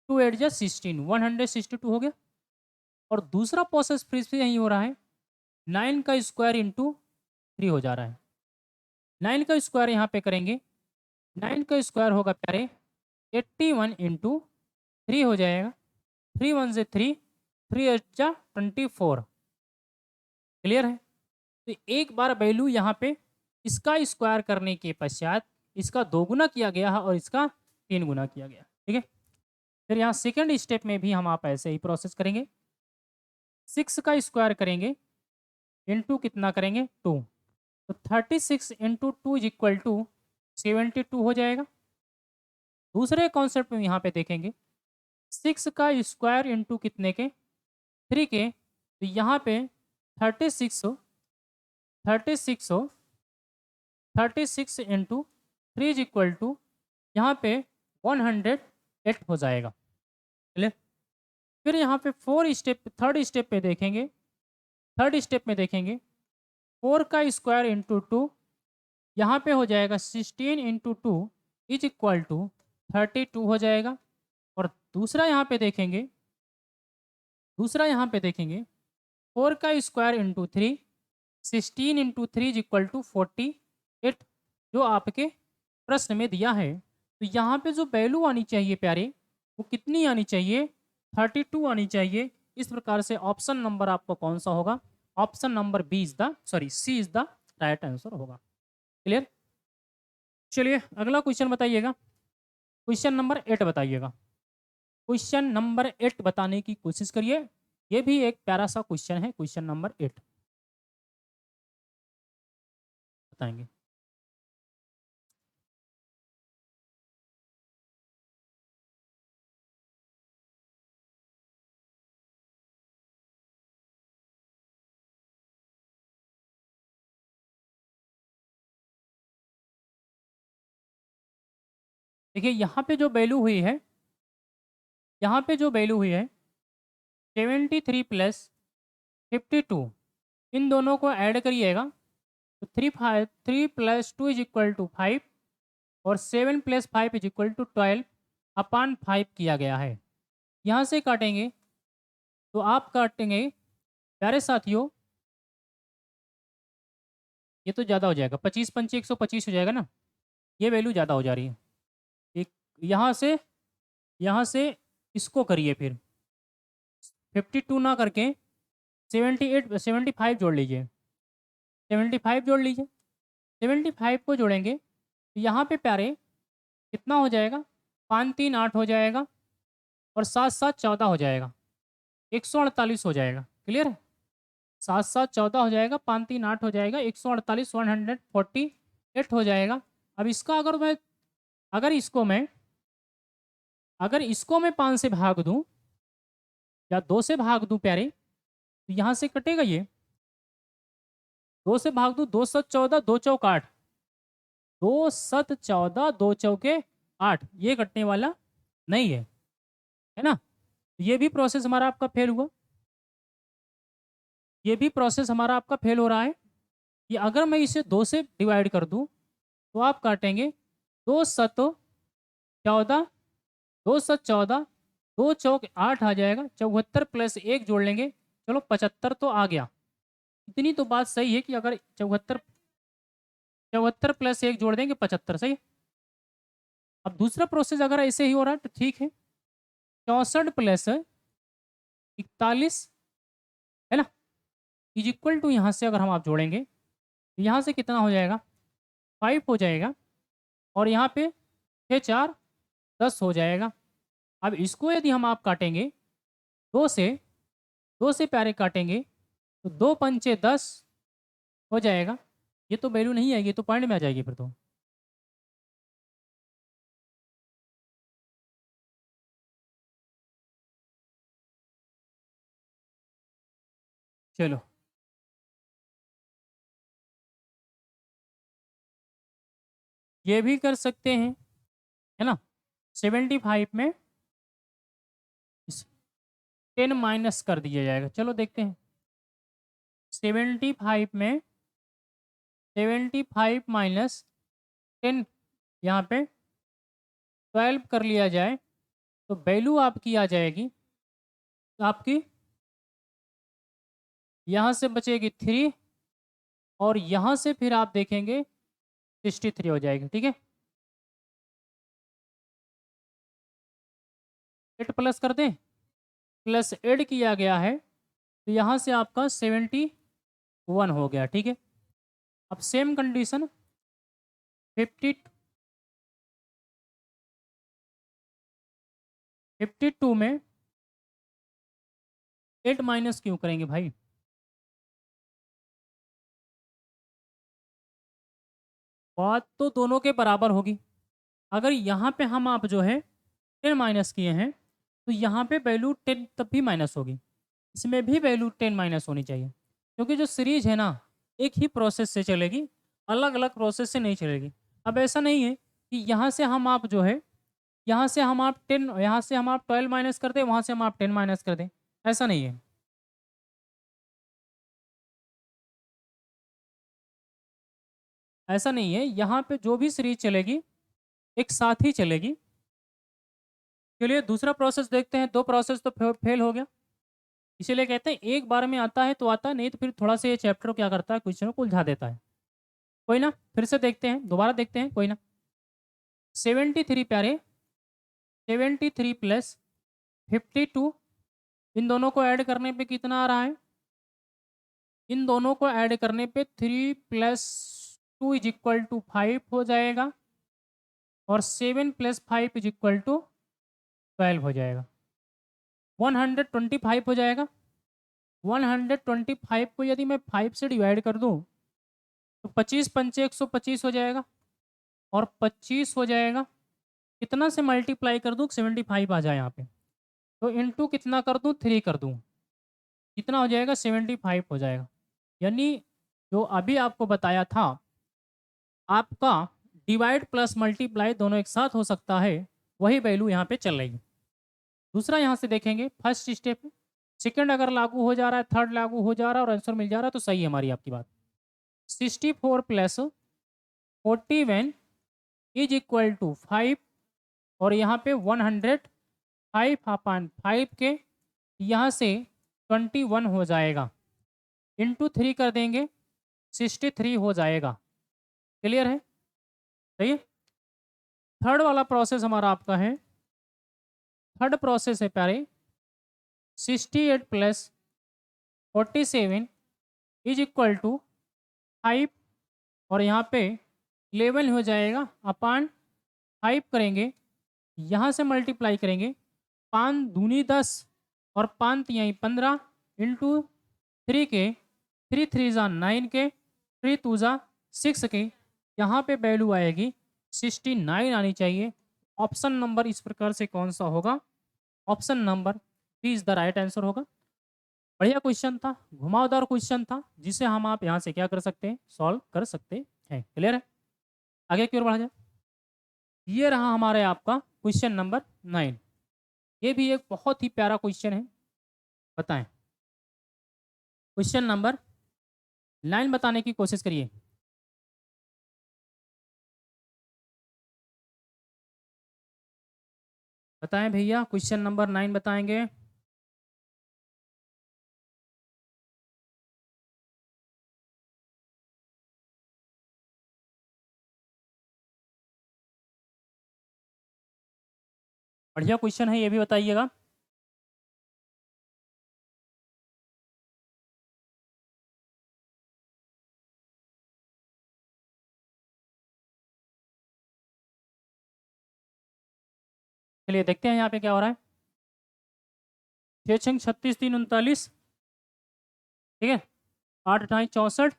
2 8 जा 16, 162 हो गया। और दूसरा प्रोसेस फिर से यही हो रहा है, 9 का स्क्वायर इंटू 3 हो जा रहा है। 9 का स्क्वायर यहाँ पे करेंगे, 9 का स्क्वायर होगा प्यारे 81 इंटू 3 हो जाएगा, 3 1 से 3, 3 8 जा 24। क्लियर है। तो एक बार वैल्यू यहाँ पे इसका स्क्वायर करने के पश्चात इसका 2 गुना किया गया है और इसका 3 गुना किया गया। ठीक है। फिर यहाँ सेकंड स्टेप में भी हम आप ऐसे ही प्रोसेस करेंगे, 6 का स्क्वायर करेंगे इंटू कितना करेंगे 2, तो 36 इंटू 2 इज इक्वल टू 72 हो जाएगा। दूसरे कॉन्सेप्ट में यहाँ पे देखेंगे 6 का स्क्वायर इंटू कितने के 3 के, तो यहाँ पे 36 36 36 इंटू 3 इज इक्वल टू यहाँ पे 108 हो जाएगा। क्लियर। फिर यहाँ पे थर्ड स्टेप पे देखेंगे, थर्ड स्टेप में देखेंगे 4 का स्क्वायर इंटू 2, यहाँ पे हो जाएगा 16 इंटू 2 इज इक्वल टू 32 हो जाएगा। और दूसरा यहाँ पे देखेंगे, दूसरा यहाँ पे देखेंगे 4 का square into 3, 16 into 3 is equal to 48 जो आपके प्रश्न में दिया है। तो यहाँ पे जो वैल्यू आनी चाहिए प्यारे वो कितनी आनी चाहिए 32 आनी चाहिए। इस प्रकार से ऑप्शन नंबर आपको कौन सा होगा, option number B is the sorry C is the right answer होगा। क्लियर। चलिए अगला क्वेश्चन बताइएगा, क्वेश्चन नंबर 8 बताइएगा। क्वेश्चन नंबर 8 बताने की कोशिश करिए। ये भी एक प्यारा सा क्वेश्चन है, क्वेश्चन नंबर 8 बताएंगे। देखिए यहाँ पे जो वैल्यू हुई है, यहाँ पे जो वैल्यू हुई है 73 प्लस 52, इन दोनों को ऐड करिएगा तो 3 प्लस 2 इज इक्वल टू 5 और 7 प्लस 5 इज इक्वल टू 12 अपान 5 किया गया है। यहाँ से काटेंगे तो आप काटेंगे प्यारे साथियों, ये तो ज़्यादा हो जाएगा, 25 पंचे 125 हो जाएगा ना, ये वैल्यू ज़्यादा हो जा रही है। एक यहाँ से इसको करिए, फिर 52 ना करके 75 जोड़ लीजिए, 75 जोड़ लीजिए। 75 को जोड़ेंगे तो यहाँ पे प्यारे कितना हो जाएगा, 5 3 8 हो जाएगा और 7 7 14 हो जाएगा, 148 हो जाएगा। क्लियर है, 7 7 14 हो जाएगा, 5 3 8 हो जाएगा, 148 148 हो जाएगा। अब इसका अगर इसको मैं 5 से भाग दूं या 2 से भाग दूं प्यारे, तो यहाँ से कटेगा ये, 2 से भाग दूं, 2 7 14 2 चौक 8, 2 7 14 2 चौके 8, ये कटने वाला नहीं है ना। ये भी प्रोसेस हमारा आपका फेल हुआ, ये भी प्रोसेस हमारा आपका फेल हो रहा है। कि अगर मैं इसे 2 से डिवाइड कर दूं तो आप काटेंगे 2 7 14, 2 7 14, 2 चौक 8 आ जाएगा, 74 प्लस 1 जोड़ लेंगे, चलो 75 तो आ गया। इतनी तो बात सही है कि अगर 74 प्लस 1 जोड़ देंगे 75, सही है। अब दूसरा प्रोसेस अगर ऐसे ही हो रहा है तो ठीक है, 64 प्लस 41 है ना, इज इक्वल टू, यहाँ से अगर हम आप जोड़ेंगे तो यहाँ से कितना हो जाएगा, 5 हो जाएगा और यहाँ पे 6 4 10 हो जाएगा। अब इसको यदि हम आप काटेंगे 2 से, 2 से प्यारे काटेंगे तो 2 पंचे 10 हो जाएगा। ये तो वैल्यू नहीं आएगी, ये तो पॉइंट में आ जाएगी फिर तो। चलो ये भी कर सकते हैं, है ना। 75 में 10 माइनस कर दिया जाएगा, चलो देखते हैं। 75 में 75 माइनस 10, यहाँ पे 12 कर लिया जाए तो वैल्यू आपकी आ जाएगी, आपकी यहाँ से बचेगी 3 और यहाँ से फिर आप देखेंगे 63 हो जाएगी, ठीक है। 8 प्लस कर दें, प्लस ऐड किया गया है तो यहाँ से आपका 71 हो गया, ठीक है। अब सेम कंडीशन 52 में 8 माइनस क्यों करेंगे भाई, बात तो दोनों के बराबर होगी। अगर यहाँ पे हम आप जो है 10 माइनस किए हैं तो यहाँ पे वैल्यू 10 तब भी माइनस होगी, इसमें भी वैल्यू 10 माइनस होनी चाहिए, क्योंकि जो सीरीज है ना एक ही प्रोसेस से चलेगी, अलग अलग प्रोसेस से नहीं चलेगी। अब ऐसा नहीं है कि यहाँ से हम आप जो है, यहाँ से हम आप 10, यहाँ से हम आप 12 माइनस कर दें, वहाँ से हम आप 10 माइनस कर दें, ऐसा नहीं है। ऐसा नहीं है, यहाँ पे जो भी सीरीज चलेगी एक साथ ही चलेगी। चलिए दूसरा प्रोसेस देखते हैं, दो प्रोसेस तो फेल हो गया, इसीलिए कहते हैं एक बार में आता है तो आता है, नहीं तो फिर थोड़ा सा ये चैप्टर क्या करता है, क्वेश्चन को उलझा देता है। कोई ना, फिर से देखते हैं, दोबारा देखते हैं, कोई ना। 73 प्यारे, 73 प्लस 52, इन दोनों को ऐड करने पे कितना आ रहा है, इन दोनों को ऐड करने पे 3 प्लस 2 इज इक्वल टू 5 हो जाएगा और 7 प्लस 5 इज इक्वल टू 12 हो जाएगा। 125 हो जाएगा। 125 को यदि मैं 5 से डिवाइड कर दूं तो 25 पंचे 125 हो जाएगा, और 25 हो जाएगा, कितना से मल्टीप्लाई कर दूं 75 आ जाए यहाँ पे, तो इनटू कितना कर दूं 3 कर दूं, कितना हो जाएगा 75 हो जाएगा। यानी जो अभी आपको बताया था, आपका डिवाइड प्लस मल्टीप्लाई दोनों एक साथ हो सकता है, वही वैल्यू यहाँ पे चल रही है। दूसरा यहाँ से देखेंगे फर्स्ट स्टेप, सेकंड अगर लागू हो जा रहा है, थर्ड लागू हो जा रहा है और आंसर मिल जा रहा है तो सही है हमारी आपकी बात। 64 प्लस 41 इज इक्वल टू 5, और यहाँ पे 105 अपॉन 5 के यहाँ से 21 हो जाएगा, इंटू 3 कर देंगे 63 हो जाएगा। क्लियर है? सही है। थर्ड वाला प्रोसेस हमारा आपका है, थर्ड प्रोसेस है प्यारे, 68 प्लस 47 इज इक्वल टू 5, और यहाँ पे 11 हो जाएगा अपान 5 करेंगे, यहाँ से मल्टीप्लाई करेंगे, 5 दूनी 10 और 5 तिहाई 15 इंटू 3 के, 3 3 ज़ा 9 के, 3 2 ज़ा 6 के, यहाँ पे वैल्यू आएगी 69 आनी चाहिए। ऑप्शन नंबर इस प्रकार से कौन सा होगा? Option number B is the right answer होगा। बढ़िया क्वेश्चन था, घुमावदार क्वेश्चन था, जिसे हम आप यहाँ से क्या कर सकते हैं, सॉल्व कर सकते हैं। क्लियर है? आगे की ओर बढ़ा जाए। ये रहा हमारे आपका क्वेश्चन नंबर 9। ये भी एक बहुत ही प्यारा क्वेश्चन है। बताएं, क्वेश्चन नंबर 9 बताने की कोशिश करिए। बताएं भैया, क्वेश्चन नंबर 9 बताएंगे। बढ़िया क्वेश्चन है, ये भी बताइएगा। चलिए देखते हैं यहाँ पे क्या हो रहा है। 6 छंग 36 3 39, ठीक है। 8 अठाई 64,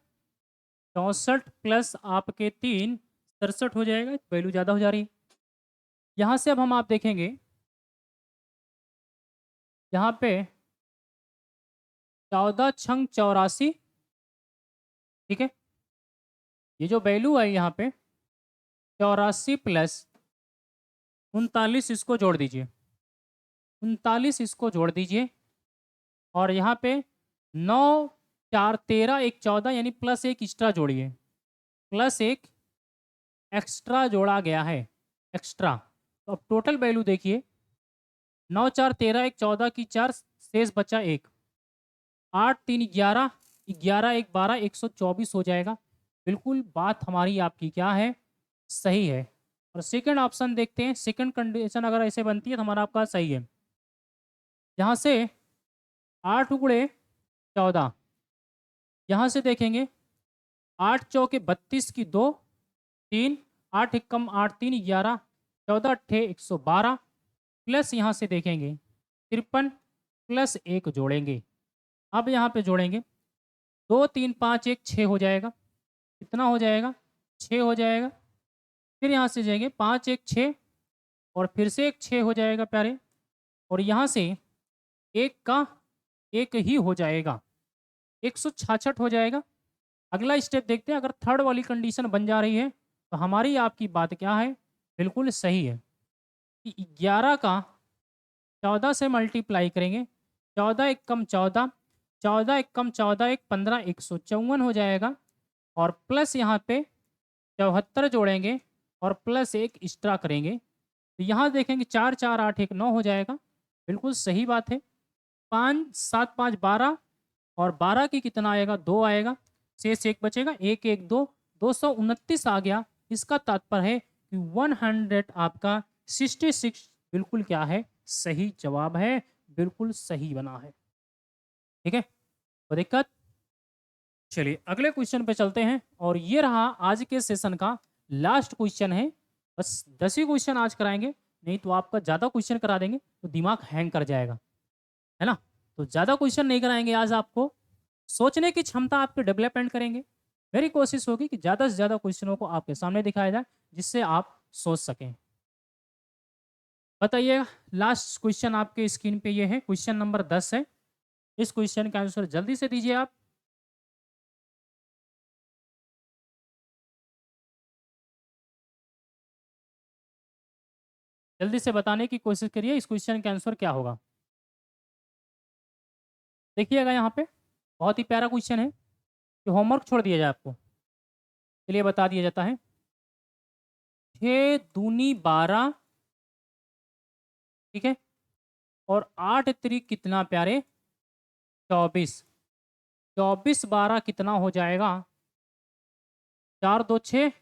64 प्लस आपके 3 67 हो जाएगा, वैल्यू ज़्यादा हो जा रही है। यहाँ से अब हम आप देखेंगे, यहाँ पे 14 छंग 84, ठीक है। ये जो वैल्यू है यहाँ पे 84 प्लस 39, इसको जोड़ दीजिए, 39 इसको जोड़ दीजिए, और यहाँ पे 9 4 13 1 14, यानी प्लस एक एक्स्ट्रा जोड़िए, प्लस एक एक्स्ट्रा जोड़ा गया है, एक्स्ट्रा। तो अब टोटल वैल्यू देखिए, 9 4 13 1 14 की 4, शेष बचा 1, 8 3 11, 11 1 12, 124 हो जाएगा। बिल्कुल बात हमारी आपकी क्या है, सही है। और सेकंड ऑप्शन देखते हैं, सेकंड कंडीशन अगर ऐसे बनती है तो हमारा आपका सही है। यहाँ से 8 गुणे 14, यहाँ से देखेंगे 8 चौके 32 की 2 3, 8 एकम 8 3 11, 14 अट्ठे 112, प्लस यहाँ से देखेंगे 53 प्लस 1 जोड़ेंगे। अब यहाँ पे जोड़ेंगे 2 3 5 1 6 हो जाएगा। कितना हो जाएगा? 6 हो जाएगा। फिर यहाँ से जाएंगे 5 1 6, और फिर से एक 6 हो जाएगा प्यारे, और यहाँ से एक का एक ही हो जाएगा, 166 हो जाएगा। अगला स्टेप देखते हैं, अगर थर्ड वाली कंडीशन बन जा रही है तो हमारी आपकी बात क्या है, बिल्कुल सही है कि 11 का 14 से मल्टीप्लाई करेंगे, 14 एक कम 14, 14 एक कम 14 एक 15, 154 हो जाएगा, और प्लस यहाँ पे 74 जोड़ेंगे और प्लस एक एक्स्ट्रा करेंगे, तो यहाँ देखेंगे 4 4 8 1 9 हो जाएगा। बिल्कुल सही बात है। 5 7 5 12, और 12 की कितना आएगा? 2 आएगा, शेष एक बचेगा, 1 1 2, 229 आ गया। इसका तात्पर्य है कि 100 आपका 66 बिल्कुल क्या है, सही जवाब है, बिल्कुल सही बना है। ठीक है, कोई दिक्कत? चलिए अगले क्वेश्चन पे चलते हैं, और ये रहा आज के सेशन का लास्ट क्वेश्चन है। बस 10 ही क्वेश्चन आज कराएंगे, नहीं तो आपका ज़्यादा क्वेश्चन करा देंगे तो दिमाग हैंग कर जाएगा। है ना? तो ज़्यादा क्वेश्चन नहीं कराएँगे आज आपको, सोचने की क्षमता आपकी डेवलपमेंट करेंगे। मेरी कोशिश होगी कि ज़्यादा से ज़्यादा क्वेश्चनों को आपके सामने दिखाया जाए, जिससे आप सोच सकें। बताइएगा, लास्ट क्वेश्चन आपके स्क्रीन पे ये है, क्वेश्चन नंबर 10 है। इस क्वेश्चन का आंसर जल्दी से दीजिए आप। जल्दी से बताने की कोशिश करिए इस क्वेश्चन का आंसर क्या होगा? देखिएगा यहाँ पे, बहुत ही प्यारा क्वेश्चन है, कि होमवर्क छोड़ दिया जाए आपको। चलिए बता दिया जाता है। 6 दूनी 12, ठीक है? और 8 तिरिक कितना प्यारे? 24। 24 12 कितना हो जाएगा? 4 2 6,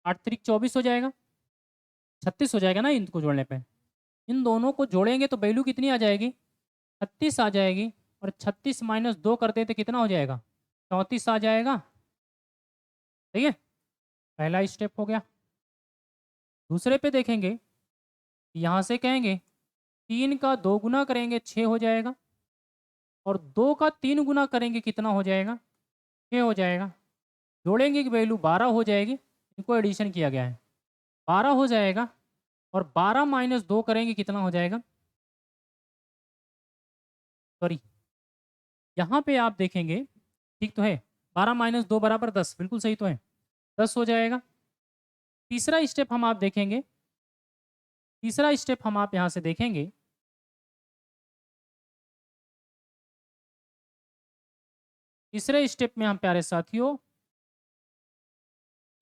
8 तिरिक 24 हो जाएगा। 36 हो जाएगा ना इनको जोड़ने पे। इन दोनों को जोड़ेंगे तो वैल्यू कितनी आ जाएगी? 36 आ जाएगी। और 36 माइनस 2 कर दें तो कितना हो जाएगा? 34 आ जाएगा। सही है? पहला स्टेप हो गया। दूसरे पे देखेंगे, यहाँ से कहेंगे 3 का 2 गुना करेंगे 6 हो जाएगा। और 2 का 3 गुना करेंगे कितना हो जाएगा? 6 हो जाएगा। जोड़ेंगे की वैल्यू 12 हो जाएगी। इनको एडिशन किया गया है। 12 हो जाएगा। और 12 माइनस 2 करेंगे कितना हो जाएगा? सॉरी, यहाँ पे आप देखेंगे, ठीक तो है? 12 माइनस 2 बराबर 10, बिल्कुल सही तो है। 10 हो जाएगा। तीसरा स्टेप हम आप देखेंगे, तीसरा स्टेप हम आप यहाँ से देखेंगे, तीसरे स्टेप में हम प्यारे साथियों,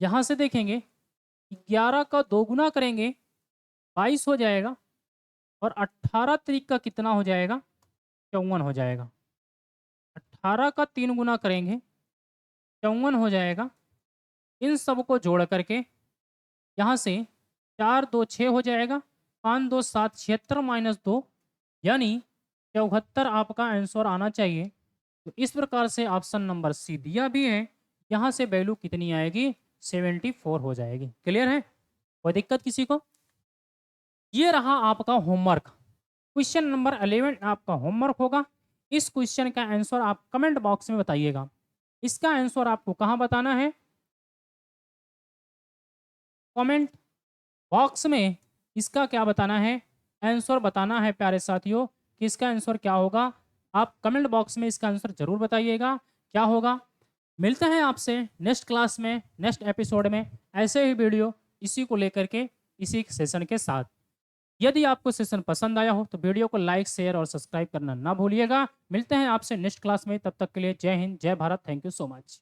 यहाँ से देखेंगे 11 का 2 गुना करेंगे 22 हो जाएगा। और 18 तरीक का कितना हो जाएगा? 54 हो जाएगा। 18 का 3 गुना करेंगे 54 हो जाएगा। इन सब को जोड़ करके यहाँ से 4 2 6 हो जाएगा। 5 2 7 76 माइनस 2, यानी 74 आपका आंसर आना चाहिए। तो इस प्रकार से ऑप्शन नंबर सी दिया भी है। यहाँ से वैल्यू कितनी आएगी? 74 हो जाएगी। क्लियर है? कोई दिक्कत किसी को? ये रहा आपका होमवर्क। क्वेश्चन नंबर 11 आपका होमवर्क होगा। इस क्वेश्चन का आंसर आप कमेंट बॉक्स में बताइएगा। इसका आंसर आपको कहाँ बताना है? कमेंट बॉक्स में इसका क्या बताना है? आंसर बताना है प्यारे साथियों, कि इसका आंसर क्या होगा। आप कमेंट बॉक्स में इसका आंसर जरूर बताइएगा क्या होगा। मिलते हैं आपसे नेक्स्ट क्लास में, नेक्स्ट एपिसोड में, ऐसे ही वीडियो इसी को लेकर के, इसी सेशन के साथ। यदि आपको सेशन पसंद आया हो तो वीडियो को लाइक शेयर और सब्सक्राइब करना ना भूलिएगा। मिलते हैं आपसे नेक्स्ट क्लास में, तब तक के लिए जय हिंद जय Bharat. Thank you so much.